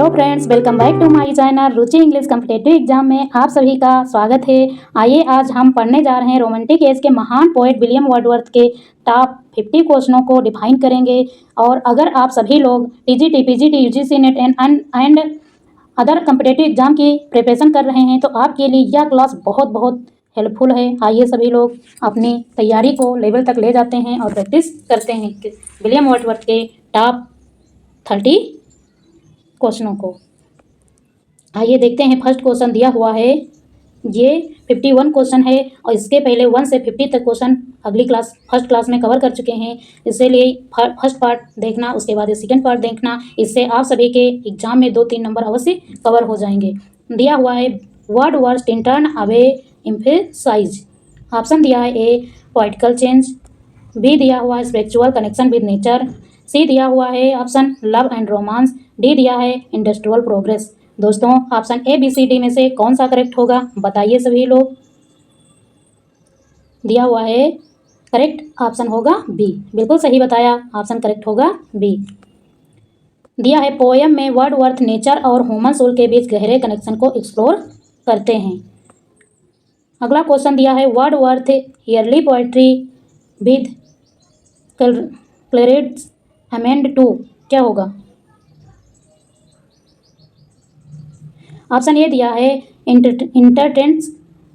Hello friends, welcome back to my channel Ruchi English competitive exam में आप सभी का स्वागत है। आइए आज हम पढ़ने जा रहे हैं रोमांटिक एज के महान पोएट विलियम वर्ड्सवर्थ के टॉप 50 क्वेश्चनों को डिफाइन करेंगे। और अगर आप सभी लोग TGT, PGT, UGC net and other competitive exam की प्रिपरेशन कर रहे हैं तो आपके लिए यह क्लास बहुत हेल्पफुल है। आइए सभी लोग अपनी तैयारी को लेवल तक ले जाते हैं और प्रैक्टिस करते हैं विलियम वर्ड्सवर्थ के टॉप 30 क्वेश्चनों को। आइए देखते हैं। फर्स्ट क्वेश्चन दिया हुआ है, ये 51 क्वेश्चन है और इसके पहले 1 से 50 तक क्वेश्चन फर्स्ट क्लास में कवर कर चुके हैं। इसलिए फर्स्ट पार्ट देखना, उसके बाद सेकंड पार्ट देखना, इससे आप सभी के एग्जाम में 2-3 नंबर अवश्य कवर हो जाएंगे। दिया हुआ है word verse in turn away emphasize. Option दिया है ए पोइटिकल चेंज, बी दिया हुआ है spiritual connection with nature, C दिया हुआ है option love and romance, D दिया है इंडस्ट्रियल प्रोग्रेस। दोस्तों option A B C D में से कौन सा करेक्ट होगा बताइए सभी लोग। दिया हुआ है करेक्ट ऑप्शन होगा बी। बिल्कुल सही बताया, ऑप्शन करेक्ट होगा बी। दिया है पोएम में वर्ड्सवर्थ नेचर और ह्यूमन सोल के बीच गहरे कनेक्शन को एक्सप्लोर करते हैं। अगला क्वेश्चन दिया है Wordsworth early poetry with clarity's aimed to, क्या होगा? ऑप्शन ए दिया है entertains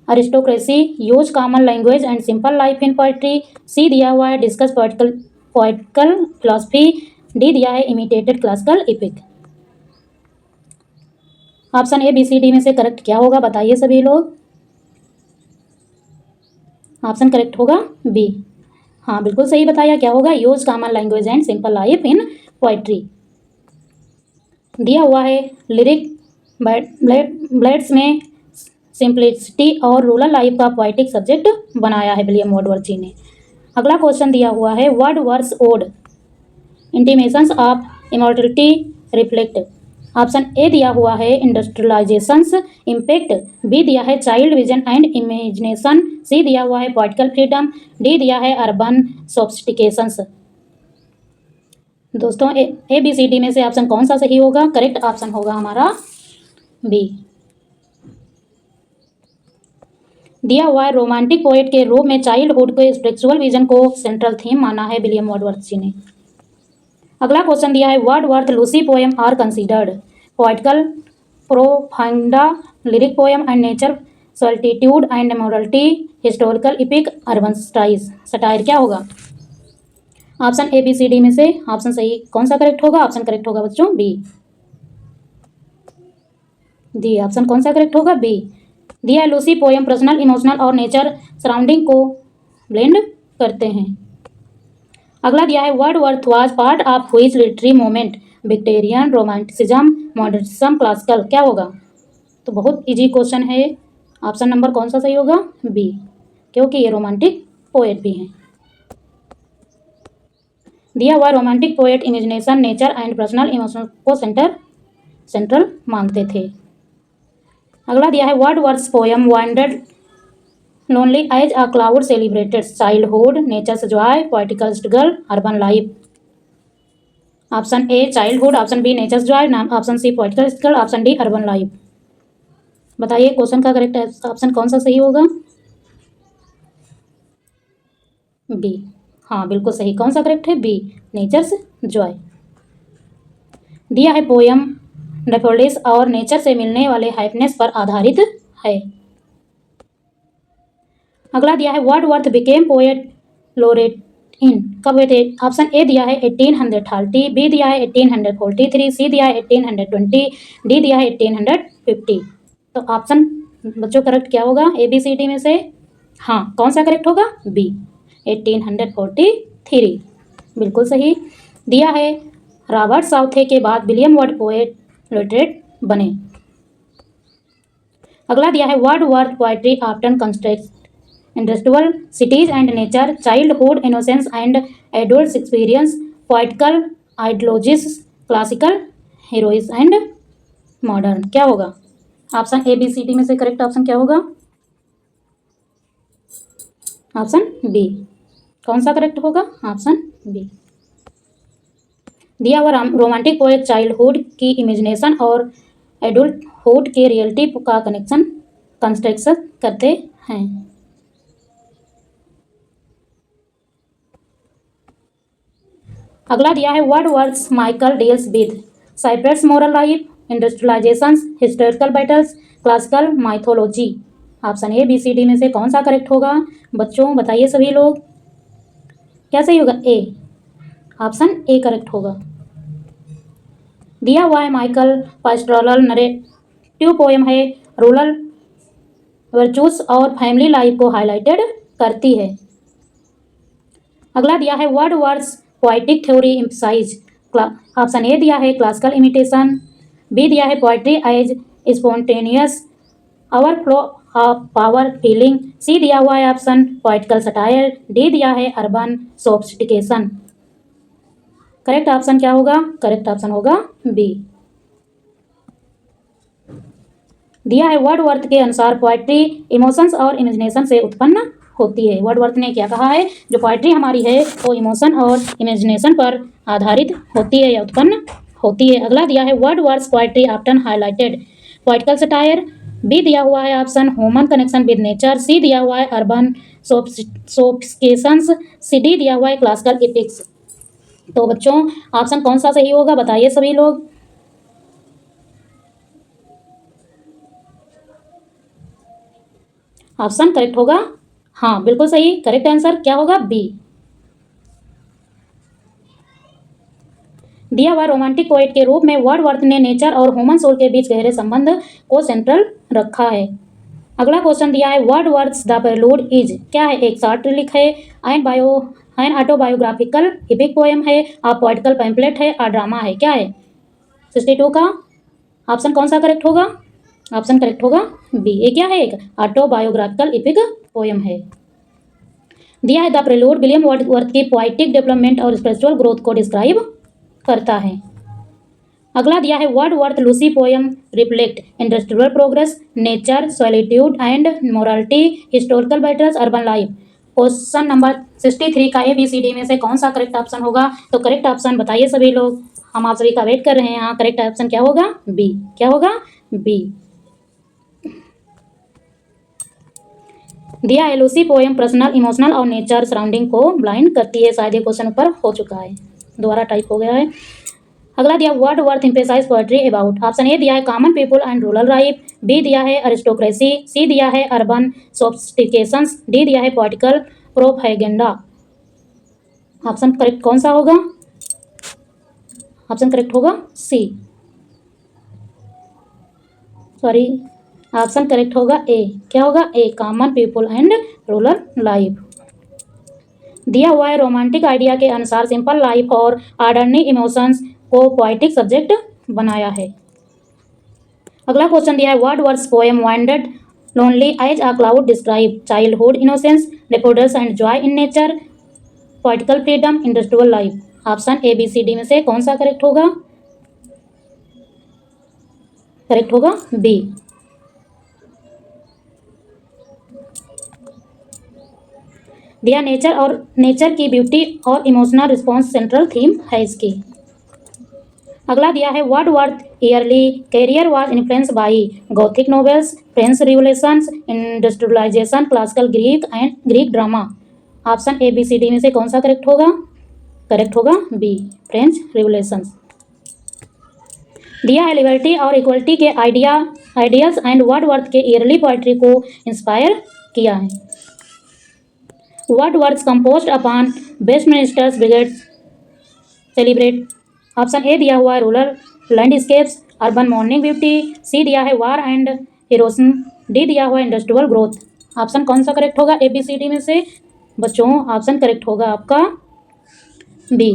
aristocracy, use common language and simple life in poetry, C दिया हुआ है डिस्कस पोइटिकल फिलॉसफी, डी दिया है imitated classical epic. Option A B C D में से करेक्ट क्या होगा बताइए सभी लोग। ऑप्शन करेक्ट होगा बी। हाँ बिल्कुल सही बताया, क्या होगा? Use common language and simple life in poetry. दिया हुआ है लिरिक ब्लेड्स में सिंप्लिसिटी और रूरल लाइफ का पोइटिक सब्जेक्ट बनाया है विलियम वर्ड्सवर्थ जी ने। अगला क्वेश्चन दिया हुआ है Wordsworth ode intimations of immortality reflect. Option A दिया हुआ है इंडस्ट्रियलाइजेशंस इम्पैक्ट, बी दिया है child vision and imagination, C दिया हुआ है पॉलिटिकल फ्रीडम, डी दिया है अर्बन सोफिस्टिकेशंस। दोस्तों ए बी सी डी में से ऑप्शन कौन सा सही होगा? करेक्ट ऑप्शन होगा हमारा बी। दिया हुआ है रोमांटिक पोएट के रूप में चाइल्डहुड के स्पिरिचुअल विजन को सेंट्रल थीम माना है विलियम वर्ड्सवर्थ जी ने। अगला क्वेश्चन दिया है Wordsworth Lucy poem are considered political propaganda lyric poem and nature solitude and morality historical epic urban satire, क्या होगा? Option A B C D में से ऑप्शन सही कौन सा करेक्ट होगा? ऑप्शन करेक्ट होगा बच्चों बी। दी ऑप्शन कौन सा करेक्ट होगा? बी। दिया है लूसी पोएम पर्सनल, इमोशनल और नेचर सराउंडिंग को ब्लेंड करते हैं। अगला दिया है Wordsworth was part of which literary movement Victorian, romanticism, modernism, classical, क्या होगा? तो बहुत इजी क्वेश्चन है। ऑप्शन नंबर कौन सा सही होगा? बी, क्योंकि ये रोमांटिक पोएट भी हैं। दिया हुआ romantic poet imagination, nature and personal emotion को सेंट्रल मानते थे। अगला दिया है Wordsworth poem wandered lonely as a cloud celebrated childhood, nature's joy, political struggle, urban life. Option A childhood, option B nature's joy, option C political struggle, option D urban life. बताइए question का correct option कौन सा सही होगा? B. हाँ बिल्कुल सही, कौन सा करेक्ट है? B, nature's joy. दिया है पोएम डेफोडिल्स और नेचर से मिलने वाले हैप्पीनेस पर आधारित है। अगला दिया है वर्ड्सवर्थ बिकेम पोएट लोरेट इन, कब हुए थे? ऑप्शन ए दिया है 1830, बी दिया है 1843, सी दिया है 1820, डी दिया है 1850। तो ऑप्शन बच्चों करेक्ट क्या होगा ए बी सी डी में से? हाँ कौन सा करेक्ट होगा? बी, 1843, बिल्कुल सही। दिया है रॉबर्ट साउथे के बाद विलियम वर्ड पोएट लिटरेट बने। अगला दिया है Wordsworth poetry often contrast industrial cities and nature, childhood innocence and adult experience, political ideologies, classical heroes and modern, क्या होगा? Option A B C D में से करेक्ट ऑप्शन क्या होगा? Option B. कौन सा करेक्ट होगा? Option B. दिया हुआ रोमांटिक पोएट चाइल्डहुड की इमेजिनेशन और एडल्टहुड के रियलिटी का कनेक्शन कंस्ट्रक्शन करते हैं। अगला दिया है word words Michael deals with Cyprus moral life, industrialisations, historical battles, classical mythology. Option A B C D में से कौन सा करेक्ट होगा? बच्चों बताइए सभी लोग, क्या सही होगा? ए, ऑप्शन ए करेक्ट होगा। दिया हुआ है माइकल पास्टोरल नरेटिव पोएम है, रूरल वर्चूस और फैमिली लाइफ को हाईलाइटेड करती है। अगला दिया है word words poetic theory emphasise. Option A दिया है क्लासिकल इमिटेशन, बी दिया है poetry as spontaneous overflow of power feeling, C दिया हुआ है ऑप्शन पोइटिकल सटायर, डी दिया है अर्बन सोफिस्टिकेशन। करेक्ट ऑप्शन क्या होगा? करेक्ट ऑप्शन होगा बी। दिया है वर्डवर्थ के अनुसार पोइट्री इमोशंस और इमेजिनेशन से उत्पन्न होती है। वर्डवर्थ ने क्या कहा है? जो पोइट्री हमारी है वो इमोशन और इमेजिनेशन पर आधारित होती है या उत्पन्न होती है। अगला दिया है Wordsworth poetry often highlighted political satire, B दिया हुआ है option human connection with nature, C दिया हुआ है अर्बन सोफिस्टिकेशंस, सी डी दिया हुआ है क्लासिकल एपिक्स। तो बच्चों ऑप्शन कौन सा सही होगा बताइए सभी लोग। ऑप्शन करेक्ट होगा, हाँ बिल्कुल सही, करेक्ट आंसर क्या होगा? बी। दिया हुआ रोमांटिक पोएट के रूप में वर्डवर्थ ने नेचर और ह्यूमन सोल के बीच गहरे संबंध को सेंट्रल रखा है। अगला क्वेश्चन दिया है वर्डवर्थ द प्रेलूड इज क्या है? एक शॉर्ट लिख है, एन ऑटोबायोग्राफिकल एपिक पोएम है, आ पोइटिकल पैम्पलेट है, आ ड्रामा है, क्या है? 62 का ऑप्शन कौन सा करेक्ट होगा? ऑप्शन करेक्ट होगा बी। ये क्या है? एक ऑटोबायोग्राफिकल एपिक पोएम है। दिया है द प्रेलूड विलियम वर्डवर्थ की पोइटिक डेवलपमेंट और स्पिरिचुअल ग्रोथ को डिस्क्राइब करता है। अगला दिया है Wordsworth Lucy poem reflect industrial progress, nature, solitude and morality, historical battles, urban life. Question number 63 का ABCD में से कौन सा करेक्ट ऑप्शन होगा? तो करेक्ट ऑप्शन बताइए सभी लोग, हम आप सभी का वेट कर रहे हैं। यहाँ करेक्ट ऑप्शन क्या होगा? बी। क्या होगा? बी। दिया है लूसी पोएम पर्सनल, इमोशनल और नेचर सराउंडिंग को ब्लाइंड करती है। शायद ये क्वेश्चन ऊपर हो चुका है, दोबारा टाइप हो गया है। अगला दिया Wordsworth emphasise poetry about. Option A दिया है common people and rural life, B दिया है अरिस्टोक्रेसी, सी दिया है अर्बन सोफिस्टिकेशंस, डी दिया है पॉलिटिकल प्रोपेगेंडा। ऑप्शन करेक्ट कौन सा होगा? ऑप्शन करेक्ट होगा सी, सॉरी, ऑप्शन करेक्ट होगा ए। क्या होगा? A, common people and rural life. दिया हुआ है रोमांटिक आइडिया के अनुसार सिंपल लाइफ और ऑर्डिनरी इमोशंस को पोएटिक सब्जेक्ट बनाया है। अगला क्वेश्चन दिया है Wordsworth poem wandered lonely as a cloud describe childhood innocence, daffodils and joy in nature, poetical freedom, industrial life. Option ABCD में से कौन सा करेक्ट होगा? करेक्ट होगा बी। दिया नेचर की ब्यूटी और इमोशनल रिस्पॉन्स सेंट्रल थीम है इसकी। अगला दिया है Wordsworth early career was influence by Gothic novels, French revolutions, industrialisation, classical Greek drama. Option ABCD में से कौन सा करेक्ट होगा? करेक्ट होगा बी, फ्रेंच रिवोल्यूशंस। दिया है लिबर्टी और इक्वलिटी के आइडियल्स एंड वर्डवर्थ के ईयरली पोएट्री को इंस्पायर किया है। Wordsworth composed upon Westminster brigade celebrate. Option A दिया हुआ है rural landscapes, urban morning beauty, C दिया है वार एंड हिरोइज्म, डी दिया हुआ है इंडस्ट्रियल ग्रोथ। ऑप्शन कौन सा करेक्ट होगा ABCD में से? बच्चों ऑप्शन करेक्ट होगा आपका बी।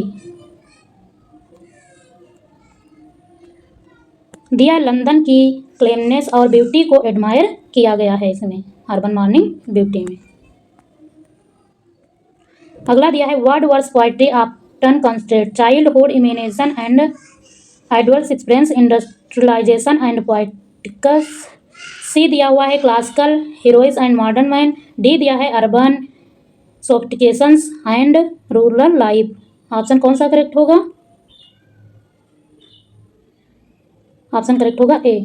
दिया लंदन की क्लीननेस और ब्यूटी को एडमायर किया गया है इसमें, अर्बन मॉर्निंग ब्यूटी में। अगला दिया है Wordsworth poetry often contrast childhood imagination and ideals experience, industrialisation and poetics, C दिया हुआ है classical heroes and modern man, D दिया है urban sophistications and rural life. Option कौन सा करेक्ट होगा? ऑप्शन करेक्ट होगा ए।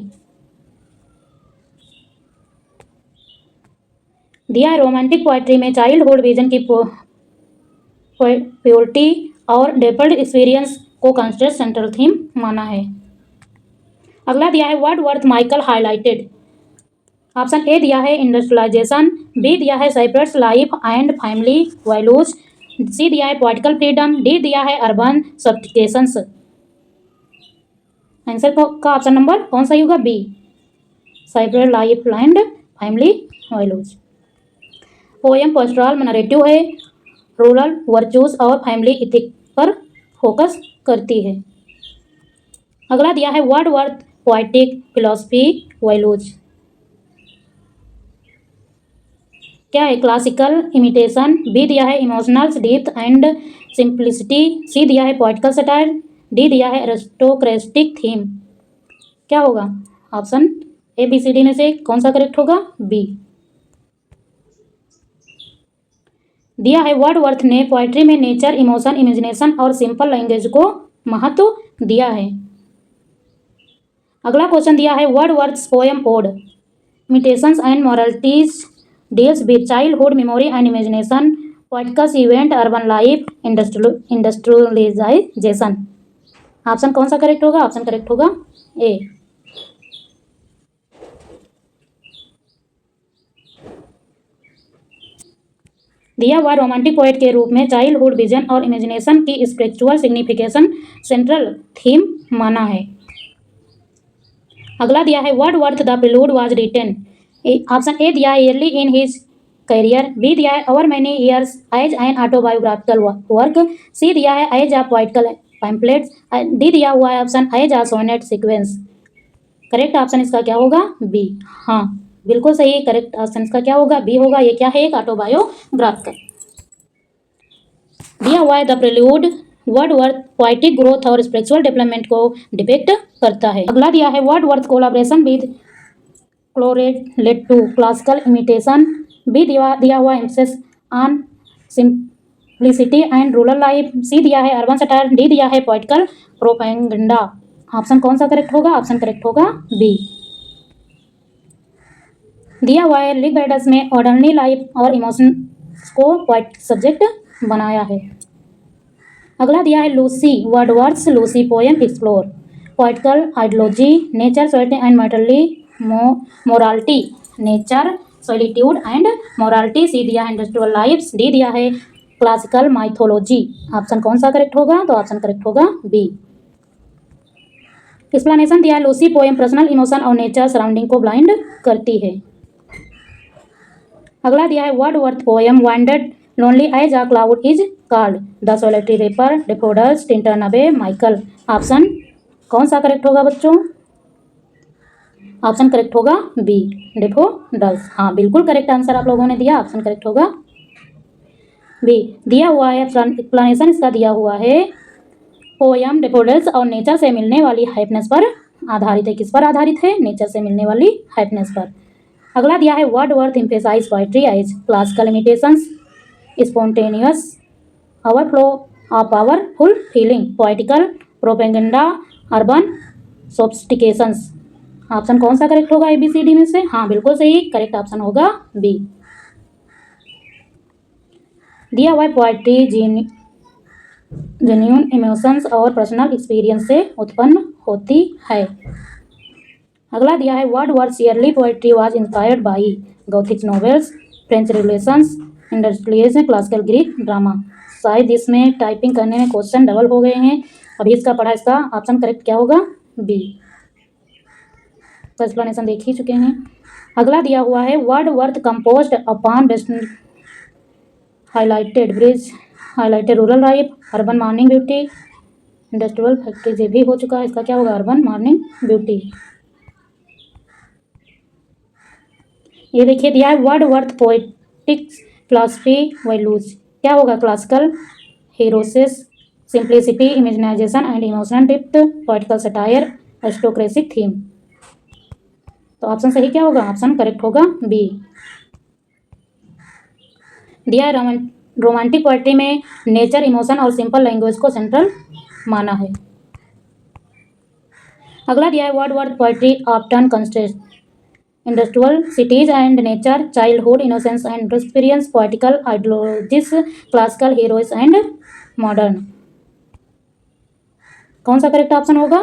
दिया है रोमांटिक पोएट्री में चाइल्डहुड विजन की प्योरिटी और डेप्थ एक्सपीरियंस को कंसिडर सेंट्रल थीम माना है। अगला दिया है Wordsworth Michael highlighted. Option A दिया है इंडस्ट्रियलाइजेशन, बी दिया है separates life and family values, C दिया है पॉलिटिकल फ्रीडम, डी दिया है अर्बन सब्स्टिकेशंस। आंसर का ऑप्शन नंबर कौन सा होगा? B, separate life and family values. Poem pastoral narrative है, रूरल वर्चूज और फैमिली इथिक पर फोकस करती है। अगला दिया है वर्ड्सवर्थ पोएटिक फिलॉसफी वैल्यूज। क्या है? क्लासिकल इमिटेशन, बी दिया है इमोशनल डेप्थ एंड सिंप्लिसिटी, सी दिया है पॉलिटिकल सटायर, डी दिया है एरिस्टोक्रेटिक थीम। क्या होगा? Option A B C D में से कौन सा करेक्ट होगा? बी। दिया है वर्ड्सवर्थ ने पोएट्री में नेचर, इमोशन, इमेजिनेशन और सिंपल लैंग्वेज को महत्व दिया है। अगला क्वेश्चन दिया है Wordsworth poem ode imitations and moralities deals with childhood memory and imagination, poetics event, urban life, industrialisation. Option कौन सा करेक्ट होगा? ऑप्शन करेक्ट होगा ए। दिया हुआ रोमांटिक पोएट के रूप में चाइल्डहुड विजन और इमेजिनेशन की स्पिरिचुअल सिग्निफिकेशन सेंट्रल थीम माना है। अगला दिया है Wordsworth the prelude was written. Option A दिया है early in his career, B दिया है over many years as an autobiographical work, C दिया है as a poetical pamphlets, D दिया हुआ है option as a sonnet sequence. Correct option इसका क्या होगा? बी। हाँ बिल्कुल सही, करेक्ट ऑप्शन इसका क्या होगा? बी होगा। ये क्या है? एक ऑटोबायोग्राफिकल। दिया हुआ है the prelude Wordsworth poetic growth और स्पिरिचुअल डेवलपमेंट को डिपिक्ट करता है। अगला दिया है Wordsworth collaboration with Coleridge led to classical imitation, B दिया हुआ emphasis on simplicity and rural life, C दिया है अर्बन सटायर, डी दिया है पॉलिटिकल प्रोपेगेंडा। ऑप्शन कौन सा करेक्ट होगा? ऑप्शन करेक्ट होगा बी। दिया हुआ है लिग बैडस में ऑर्डिनरी लाइफ और इमोशंस को पोएटिक सब्जेक्ट बनाया है। अगला दिया है Lucy Wordsworth Lucy poem explore poetical ideology, nature, solitude and morality, nature, solitude and morality, C दिया है इंडस्ट्रियल लाइफ, डी दिया है क्लासिकल माइथोलॉजी। ऑप्शन कौन सा करेक्ट होगा? तो ऑप्शन करेक्ट होगा बी। एक्सप्लेनेशन दिया है लूसी पोएम पर्सनल इमोशन और नेचर सराउंडिंग को ब्लाइंड करती है। अगला दिया है Wordsworth poem wandered lonely as a cloud is called the solitary reaper daffodils Tintern Abbey Michael. Option कौन सा करेक्ट होगा बच्चों? ऑप्शन करेक्ट होगा बी, डेफोडल्स। हाँ बिल्कुल करेक्ट आंसर आप लोगों ने दिया, ऑप्शन करेक्ट होगा बी। दिया हुआ है एक्सप्लेनेशन इसका दिया हुआ है पोएम डेफोडल्स और नेचर से मिलने वाली हैप्पीनेस पर आधारित है। किस पर आधारित है? नेचर से मिलने वाली हैप्पीनेस पर। अगला दिया है Wordsworth emphasise poetry as classical imitations, spontaneous overflow of powerful feeling, poetical propaganda, urban sophistications. Option कौन सा करेक्ट होगा ABCD में से? हाँ बिल्कुल सही, करेक्ट ऑप्शन होगा बी। दिया हुआ पोएट्री जेन्युइन इमोशंस और पर्सनल एक्सपीरियंस से उत्पन्न होती है। अगला दिया है Wordsworth early poetry was inspired by Gothic novels, French revolutions, industrialism, classical Greek drama. शायद इसमें टाइपिंग करने में क्वेश्चन डबल हो गए हैं, अभी इसका पढ़ा। इसका ऑप्शन करेक्ट क्या होगा? बी। तो एक्सप्लेनेशन देख ही चुके हैं। अगला दिया हुआ है Wordsworth composed upon best highlighted bridge, highlighted rural life, urban morning beauty, industrial factories. ये भी हो चुका है, इसका क्या होगा? Urban morning beauty. ये देखिए दिया है वर्ड्सवर्थ पोएटिक्स फिलॉसफी वैल्यूज। क्या होगा? Classical heroisms, simplicity, imagination and emotional depth, poetical satire, aristocratic theme. तो ऑप्शन सही क्या होगा? ऑप्शन करेक्ट होगा बी। दिया है रोमांटिक पोएट्री में नेचर, इमोशन और सिंपल लैंग्वेज को सेंट्रल माना है। अगला दिया है Wordsworth poetry often considered industrial cities and nature, childhood innocence and experience, poetical ideologies, classical heroes and modern. कौन सा करेक्ट ऑप्शन होगा?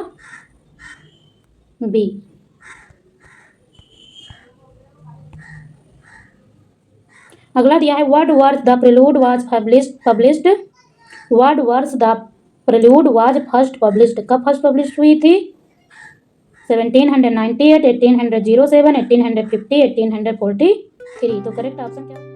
बी। अगला दिया है Wordsworth the prelude was published Wordsworth the prelude was first published, कब first publish हुई थी? 1798, 1807, 1850, 1843। तो करेक्ट ऑप्शन क्या?